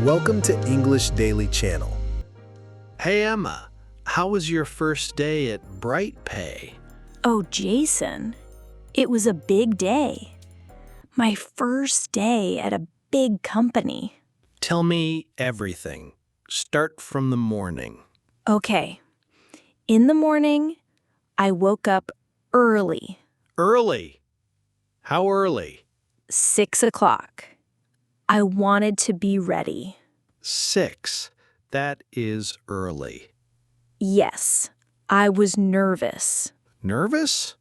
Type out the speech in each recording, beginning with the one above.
Welcome to English Daily Channel. Hey Emma, how was your first day at BrightPay? Oh, Jason, it was a big day. My first day at a big company. Tell me everything. Start from the morning. Okay. In the morning, I woke up early, Early? How early? 6 o'clock. I wanted to be ready. 6. That is early. Yes, I was nervous. Nervous?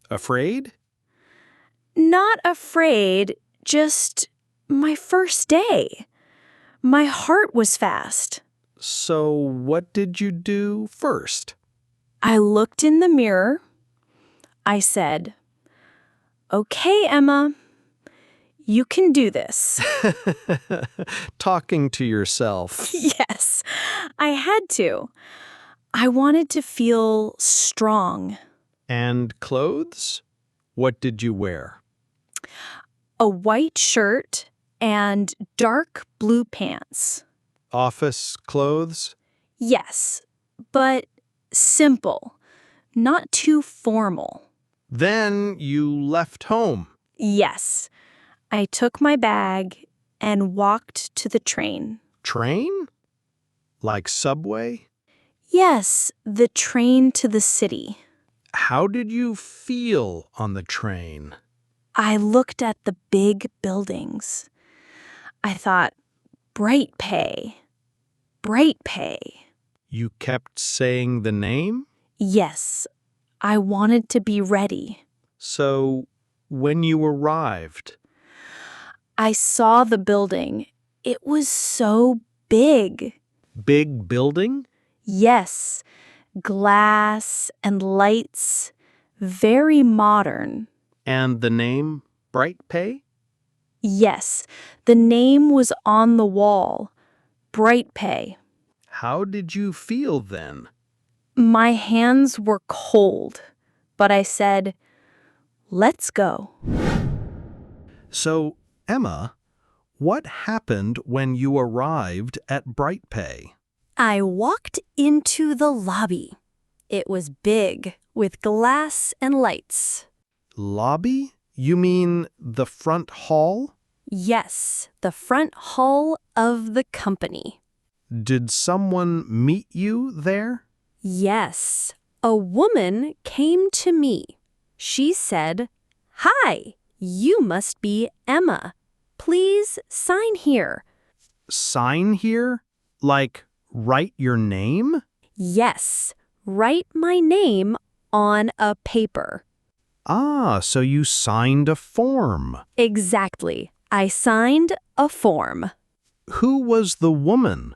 Afraid? Not afraid, just my first day. My heart was fast. So what did you do first? I looked in the mirror. I said, "Okay, Emma, you can do this." Talking to yourself. Yes, I had to. I wanted to feel strong. And clothes? What did you wear? A white shirt and dark blue pants. Office clothes? Yes, but simple, not too formal. Then you left home. Yes, I took my bag and walked to the train. Train? Like subway? Yes, the train to the city. How did you feel on the train? I looked at the big buildings. I thought, BrightPay, BrightPay. You kept saying the name? Yes, I wanted to be ready. So, when you arrived, I saw the building. It was so big. big building? Yes, glass and lights, very modern. And the name BrightPay? Yes, the name was on the wall, BrightPay. How did you feel then? My hands were cold, but I said, "Let's go." So, Emma, what happened when you arrived at BrightPay? I walked into the lobby. It was big, with glass and lights. Lobby? You mean the front hall? Yes, the front hall of the company. Did someone meet you there? Yes, a woman came to me. She said, "Hi, you must be Emma. Please sign here." Sign here? Like, write your name? Yes, write my name on a paper. Ah, so you signed a form. Exactly. I signed a form. Who was the woman?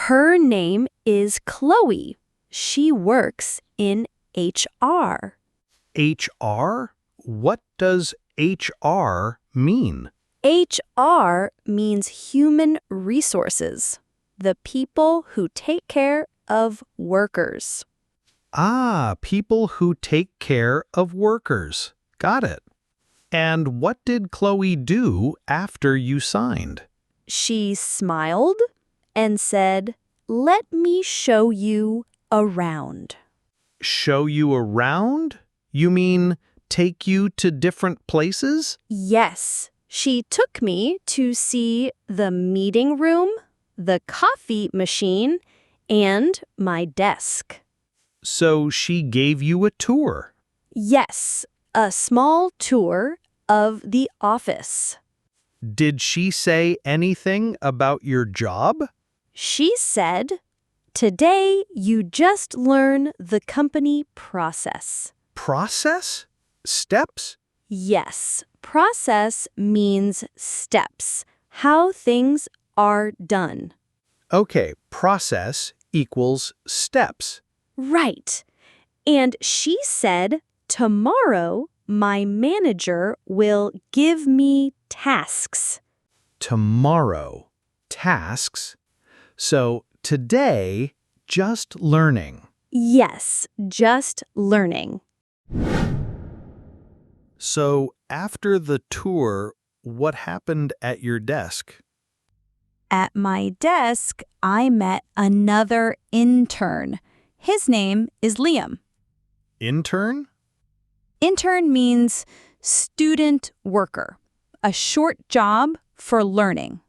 Her name is Chloe. She works in HR. HR? What does HR mean? HR means human resources, the people who take care of workers. Ah, people who take care of workers. Got it. And what did Chloe do after you signed? She smiled and said, "Let me show you around." Show you around? You mean take you to different places? Yes, she took me to see the meeting room, the coffee machine, and my desk. So she gave you a tour. Yes, a small tour of the office. Did she say anything about your job? She said, "Today you just learn the company process." Process? Steps? Yes, process means steps, how things are done. Okay, process equals steps. Right. And she said, "Tomorrow my manager will give me tasks." Tomorrow, tasks. So today, just learning. Yes, just learning. So after the tour, what happened at your desk? At my desk, I met another intern. His name is Liam. Intern? Intern means student worker, a short job for learning.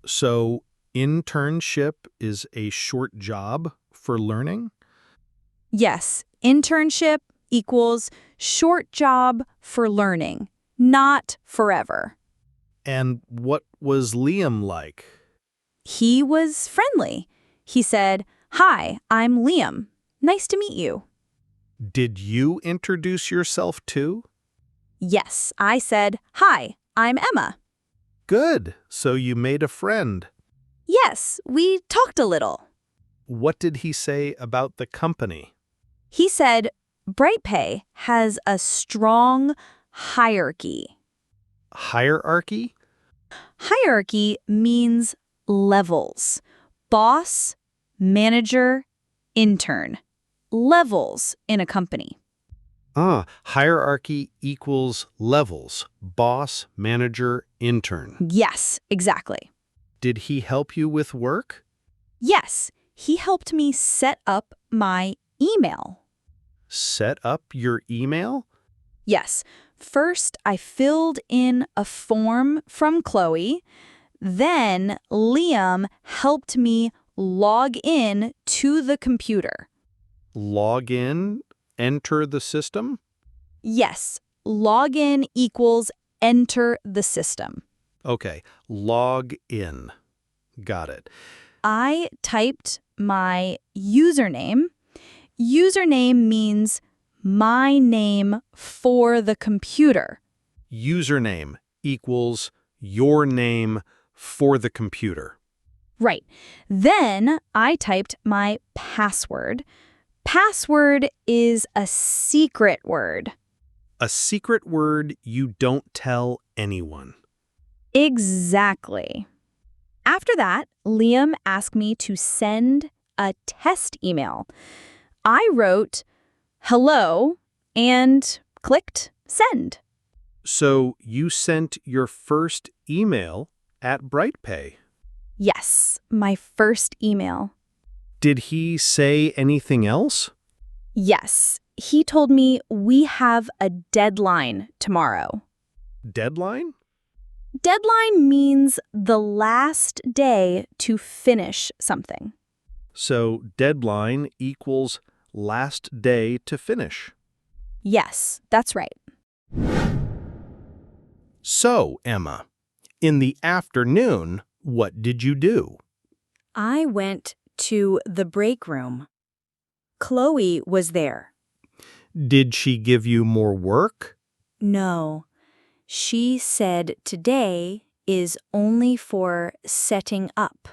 So, internship is a short job for learning? Yes, internship equals short job for learning, not forever. And what was Liam like? He was friendly. He said, "Hi, I'm Liam. Nice to meet you." Did you introduce yourself too? Yes, I said, "Hi, I'm Emma." Good. So you made a friend. Yes, we talked a little. What did he say about the company? He said, "BrightPay has a strong hierarchy." Hierarchy? Hierarchy means levels. Boss, manager, intern. Levels in a company. Hierarchy equals levels. Boss, manager, intern. Yes, exactly. Did he help you with work? Yes, he helped me set up my email. Set up your email? Yes, first I filled in a form from Chloe. Then Liam helped me log in to the computer. Log in? Enter the system? Yes, log in equals enter the system. Okay, log in. Got it. I typed my username. Username means my name for the computer. Username equals your name for the computer. Right. Then I typed my password. Password is a secret word. A secret word you don't tell anyone. Exactly. After that, Liam asked me to send a test email. I wrote, "Hello," and clicked send. So you sent your first email at BrightPay. Yes, my first email. Did he say anything else? Yes, he told me we have a deadline tomorrow. Deadline? Deadline means the last day to finish something. So deadline equals last day to finish. Yes, that's right. So, Emma, in the afternoon, what did you do? I went to the break room. Chloe was there. Did she give you more work? No, she said today is only for setting up.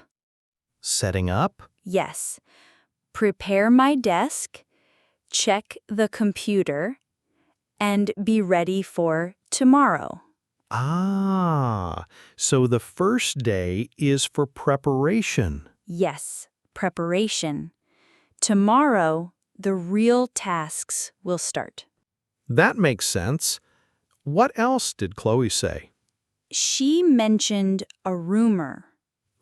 Setting up? Yes, prepare my desk, check the computer, and be ready for tomorrow. So the first day is for preparation. Yes, preparation. Tomorrow, the real tasks will start. That makes sense. What else did Chloe say? She mentioned a rumor.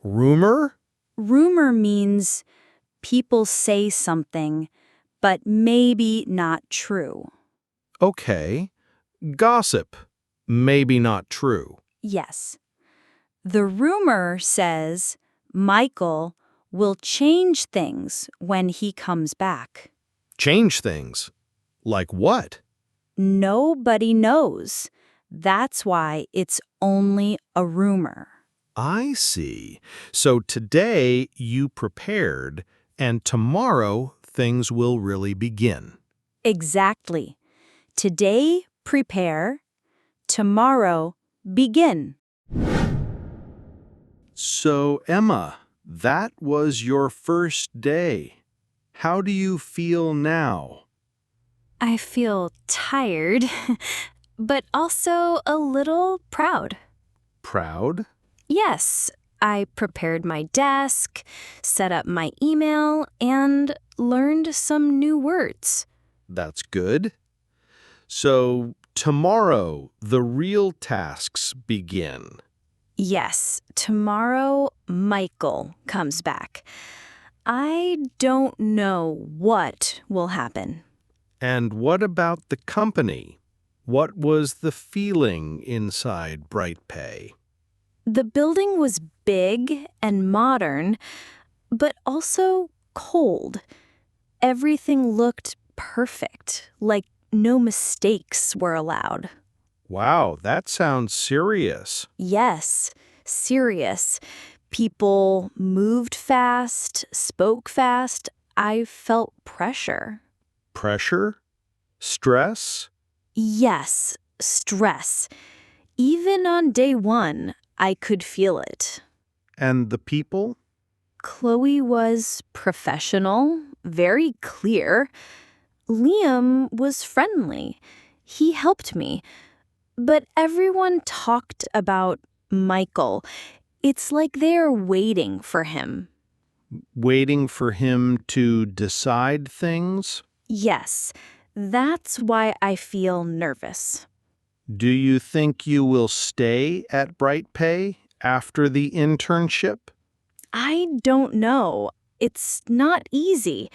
Rumor? Rumor means people say something, but maybe not true. Okay. Gossip. Maybe not true. Yes. The rumor says Michael will change things when he comes back. Change things. Like what? Nobody knows. That's why it's only a rumor. I see. So today you prepared, and tomorrow things will really begin. Exactly. Today, prepare. Tomorrow, begin. So, Emma, that was your first day. How do you feel now? I feel tired, but also a little proud. Proud? Yes, I prepared my desk, set up my email, and learned some new words. That's good. So, tomorrow, the real tasks begin. Yes, tomorrow Michael comes back. I don't know what will happen. And what about the company? What was the feeling inside BrightPay? The building was big and modern, but also cold. Everything looked perfect, like no mistakes were allowed. Wow, that sounds serious. Yes, serious. People moved fast, spoke fast. I felt pressure. Pressure? Stress? Yes, stress. Even on day one, I could feel it. And the people? Chloe was professional, very clear. Liam was friendly. He helped me. But everyone talked about Michael. It's like they're waiting for him. Waiting for him to decide things? Yes, that's why I feel nervous. Do you think you will stay at BrightPay after the internship? I don't know. It's not easy.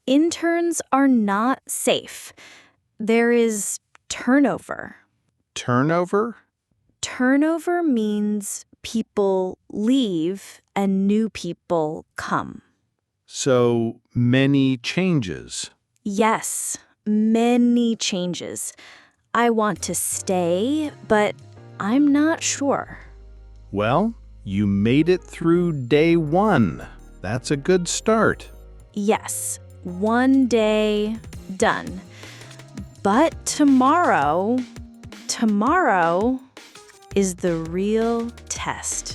Interns are not safe. There is turnover. Turnover? Turnover means people leave and new people come. So many changes. Yes, many changes. I want to stay, but I'm not sure. Well, you made it through day one. That's a good start. Yes, one day, done. But tomorrow is the real test.